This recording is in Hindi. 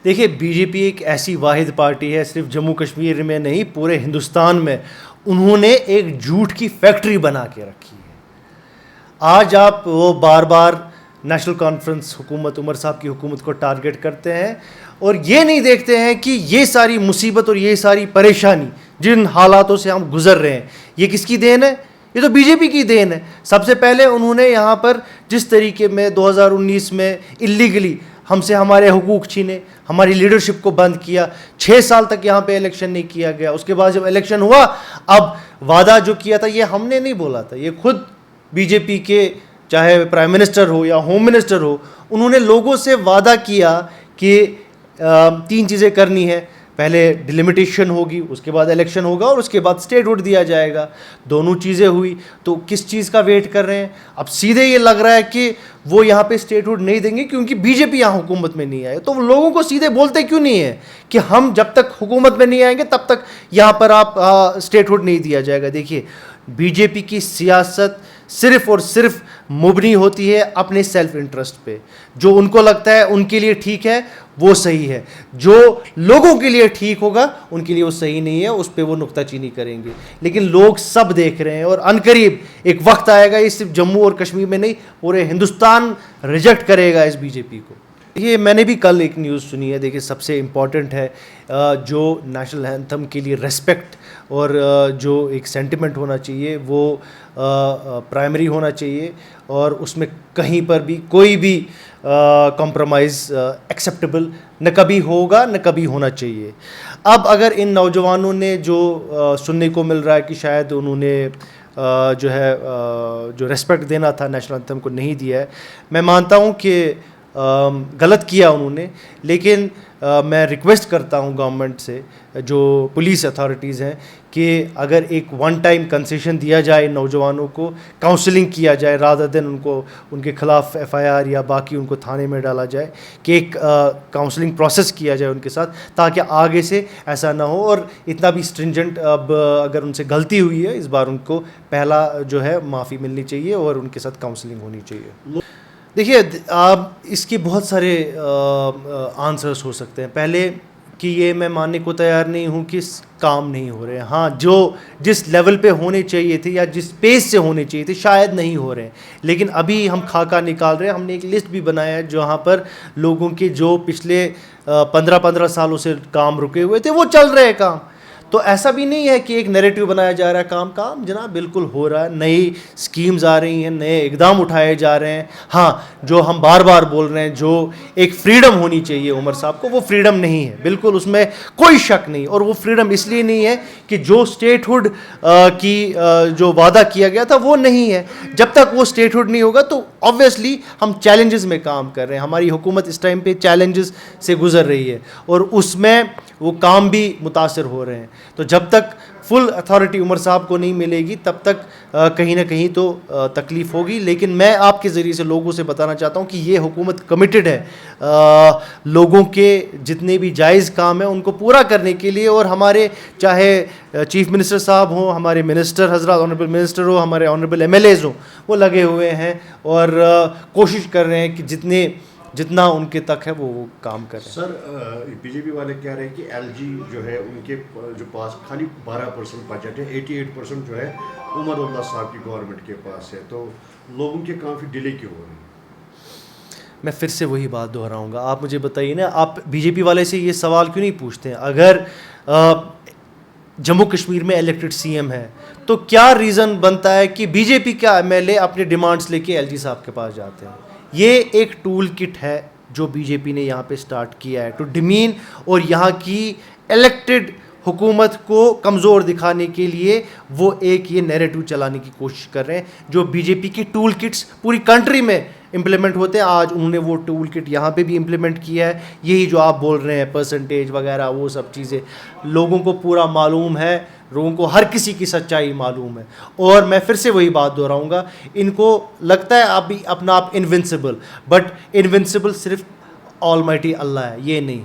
देखिए, बीजेपी एक ऐसी वाहिद पार्टी है, सिर्फ जम्मू कश्मीर में नहीं पूरे हिंदुस्तान में उन्होंने एक झूठ की फैक्ट्री बना के रखी है। आज आप वो बार बार नेशनल कॉन्फ्रेंस हुकूमत, उमर साहब की हुकूमत को टारगेट करते हैं और ये नहीं देखते हैं कि ये सारी मुसीबत और ये सारी परेशानी जिन हालातों से हम गुजर रहे हैं, ये किसकी देन है? ये तो बीजेपी की देन है। सबसे पहले उन्होंने यहाँ पर जिस तरीके में 2019 में इलीगली हमसे हमारे हुकूक छीने, हमारी लीडरशिप को बंद किया, 6 साल तक यहाँ पे इलेक्शन नहीं किया गया। उसके बाद जब इलेक्शन हुआ, अब वादा जो किया था ये हमने नहीं बोला था, ये खुद बीजेपी के चाहे प्राइम मिनिस्टर हो या होम मिनिस्टर हो, उन्होंने लोगों से वादा किया कि 3 चीज़ें करनी है। पहले डिलिमिटेशन होगी, उसके बाद इलेक्शन होगा और उसके बाद स्टेटहुड दिया जाएगा। दोनों चीज़ें हुई, तो किस चीज़ का वेट कर रहे हैं? अब सीधे ये लग रहा है कि वो यहाँ पे स्टेटहुड नहीं देंगे क्योंकि बीजेपी यहाँ हुकूमत में नहीं आए। तो लोगों को सीधे बोलते क्यों नहीं है कि हम जब तक हुकूमत में नहीं आएंगे तब तक यहाँ पर आप स्टेटहुड नहीं दिया जाएगा? देखिए, बीजेपी की सियासत सिर्फ और सिर्फ मुबनी होती है अपने सेल्फ इंटरेस्ट पे। जो उनको लगता है उनके लिए ठीक है वो सही है, जो लोगों के लिए ठीक होगा उनके लिए वो सही नहीं है, उस पर वो नुक्ताचीनी करेंगे। लेकिन लोग सब देख रहे हैं और अनकरीब एक वक्त आएगा, ये सिर्फ जम्मू और कश्मीर में नहीं पूरे हिंदुस्तान रिजेक्ट करेगा इस बीजेपी को। ये मैंने भी कल एक न्यूज़ सुनी है। देखिए, सबसे इम्पॉर्टेंट है जो नेशनल एंथम के लिए रेस्पेक्ट और जो एक सेंटिमेंट होना चाहिए वो प्राइमरी होना चाहिए और उसमें कहीं पर भी कोई भी कॉम्प्रोमाइज़ एक्सेप्टेबल न कभी होगा न कभी होना चाहिए। अब अगर इन नौजवानों ने जो सुनने को मिल रहा है कि शायद उन्होंने जो है जो रेस्पेक्ट देना था नेशनल एंथम को नहीं दिया है, मैं मानता हूँ कि गलत किया उन्होंने। लेकिन मैं रिक्वेस्ट करता हूँ गवर्नमेंट से, जो पुलिस अथॉरिटीज़ हैं, कि अगर एक वन टाइम कंसेशन दिया जाए नौजवानों को, काउंसलिंग किया जाए रादर देन उनको उनके खिलाफ एफआईआर या बाकी उनको थाने में डाला जाए, कि एक काउंसलिंग प्रोसेस किया जाए उनके साथ, ताकि आगे से ऐसा ना हो। और इतना भी स्ट्रिंजेंट, अब अगर उनसे गलती हुई है इस बार उनको पहला जो है माफ़ी मिलनी चाहिए और उनके साथ काउंसलिंग होनी चाहिए। देखिए, आप इसके बहुत सारे आंसर्स हो सकते हैं। पहले कि ये मैं मानने को तैयार नहीं हूँ कि काम नहीं हो रहे हैं। हाँ, जो जिस लेवल पे होने चाहिए थे या जिस पेस से होने चाहिए थे शायद नहीं हो रहे हैं, लेकिन अभी हम खाका निकाल रहे हैं। हमने एक लिस्ट भी बनाया है जहाँ पर लोगों के जो पिछले 15-15 सालों से काम रुके हुए थे वो चल रहे हैं काम। तो ऐसा भी नहीं है कि एक नैरेटिव बनाया जा रहा है। काम जनाब बिल्कुल हो रहा है, नई स्कीम्स आ रही हैं, नए इकदाम उठाए जा रहे हैं। हाँ, जो हम बार बार बोल रहे हैं, जो एक फ्रीडम होनी चाहिए उमर साहब को, वो फ्रीडम नहीं है, बिल्कुल उसमें कोई शक नहीं। और वो फ्रीडम इसलिए नहीं है कि जो स्टेटहुड की जो वादा किया गया था वो नहीं है। जब तक वो स्टेटहुड नहीं होगा तो ऑब्वियसली हम चैलेंजेस में काम कर रहे हैं। हमारी हुकूमत इस टाइम पे चैलेंजेस से गुजर रही है और उसमें वो काम भी मुतासर हो रहे हैं। तो जब तक फुल अथॉरिटी उमर साहब को नहीं मिलेगी तब तक कहीं ना कहीं तो तकलीफ़ होगी। लेकिन मैं आपके ज़रिए से लोगों से बताना चाहता हूँ कि ये हुकूमत कमिटेड है लोगों के जितने भी जायज़ काम हैं उनको पूरा करने के लिए। और हमारे चाहे चीफ मिनिस्टर साहब हों, हमारे मिनिस्टर हजरत, ऑनरेबल मिनिस्टर हो, हमारे ऑनरेबल एमएलएज़ हों, वो लगे हुए हैं और कोशिश कर रहे हैं कि जितना उनके तक है वो काम करें। सर, बीजेपी वाले कह रहे हैं कि एलजी जो है उनके जो पास खाली 12% बजट है, 88% जो है उमर साहब की गवर्नमेंट के पास है, तो लोगों के काफ़ी डिले क्यों हो रही है? मैं फिर से वही बात दोहराऊंगा। आप मुझे बताइए ना, आप बीजेपी वाले से ये सवाल क्यों नहीं पूछते हैं? अगर जम्मू कश्मीर में इलेक्टेड सीएम है तो क्या रीज़न बनता है कि बीजेपी का एमएलए अपनी डिमांड्स लेके एलजी साहब के पास जाते हैं? ये एक टूल किट है जो बीजेपी ने यहाँ पे स्टार्ट किया है टू डिमीन और यहाँ की इलेक्टेड हुकूमत को कमज़ोर दिखाने के लिए वो एक ये नैरेटिव चलाने की कोशिश कर रहे हैं। जो बीजेपी की टूल किट्स पूरी कंट्री में इम्प्लीमेंट होते हैं, आज उन्होंने वो टूल किट यहाँ पे भी इम्प्लीमेंट किया है। यही जो आप बोल रहे हैं परसेंटेज वगैरह, वो सब चीज़ें लोगों को पूरा मालूम है, लोगों को हर किसी की सच्चाई मालूम है। और मैं फिर से वही बात दोहराऊंगा, इनको लगता है अभी अपना आप इनविंसिबल, बट इनविंसिबल सिर्फ ऑलमाइटी अल्लाह है, ये नहीं।